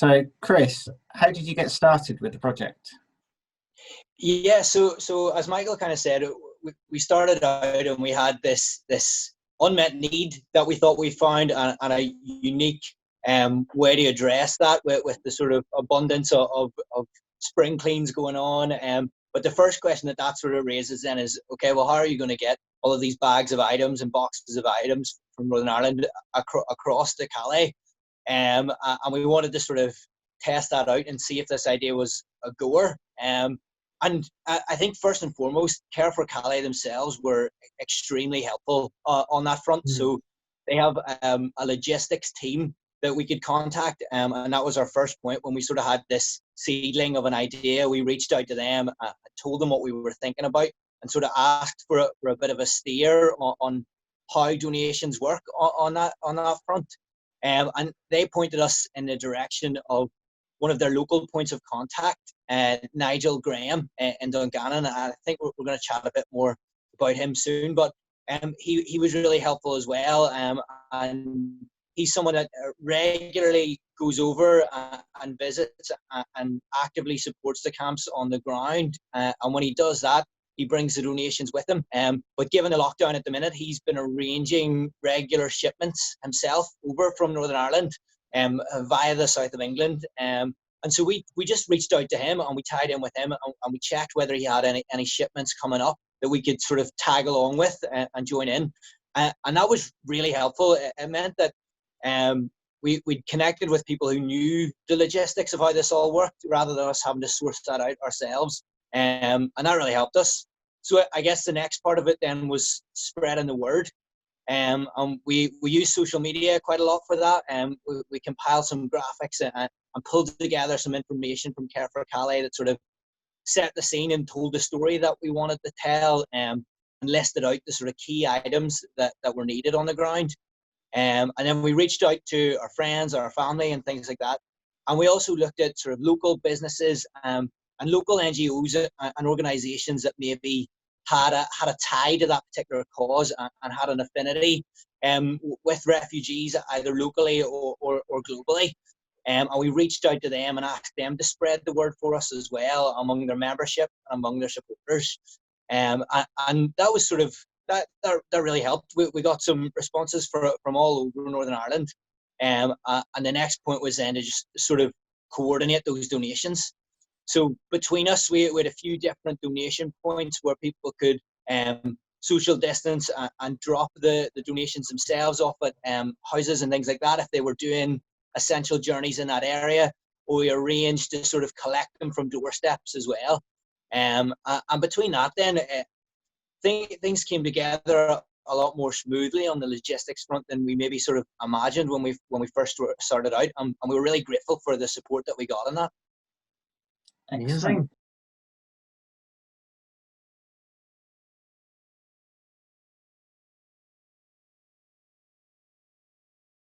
So, Chris, how did you get started with the project? Yeah, so as Michael kind of said, we started out and we had this unmet need that we thought we found, and a unique way to address that with the sort of abundance of spring cleans going on. But the first question that sort of raises then is, okay, well, how are you going to get all of these bags of items and boxes of items from Northern Ireland across to Calais? And we wanted to sort of test that out and see if this idea was a goer. And I think first and foremost, Care for Calais themselves were extremely helpful on that front. Mm. So they have a logistics team that we could contact, and that was our first point when we sort of had this seedling of an idea. We reached out to them, told them what we were thinking about, and sort of asked for a bit of a steer on how donations work on that front. And they pointed us in the direction of one of their local points of contact, Nigel Graham in Dungannon. I think we're going to chat a bit more about him soon, but he was really helpful as well. And he's someone that regularly goes over and visits and actively supports the camps on the ground. And when he does that, he brings the donations with him. But given the lockdown at the minute, he's been arranging regular shipments himself over from Northern Ireland via the south of England. And so we just reached out to him and we tied in with him, and we checked whether he had any shipments coming up that we could sort of tag along with and join in. And that was really helpful. It meant that we'd connected with people who knew the logistics of how this all worked rather than us having to source that out ourselves. And that really helped us. So I guess the next part of it then was spreading the word. And we use social media quite a lot for that. We compiled some graphics and pulled together some information from Care for Calais that sort of set the scene and told the story that we wanted to tell, and listed out the sort of key items that were needed on the ground. And then we reached out to our friends, our family, and things like that. And we also looked at sort of local businesses and local NGOs and organisations that maybe had a tie to that particular cause and had an affinity with refugees, either locally or globally. And we reached out to them and asked them to spread the word for us as well among their membership and among their supporters. And that was sort of, that really helped. We got some responses from all over Northern Ireland. And the next point was then to just sort of coordinate those donations. So between us, we had a few different donation points where people could social distance and drop the donations themselves off at houses and things like that if they were doing essential journeys in that area, or we arranged to sort of collect them from doorsteps as well. And between that then, things came together a lot more smoothly on the logistics front than we maybe sort of imagined when we first started out, and we were really grateful for the support that we got on that. Excellent.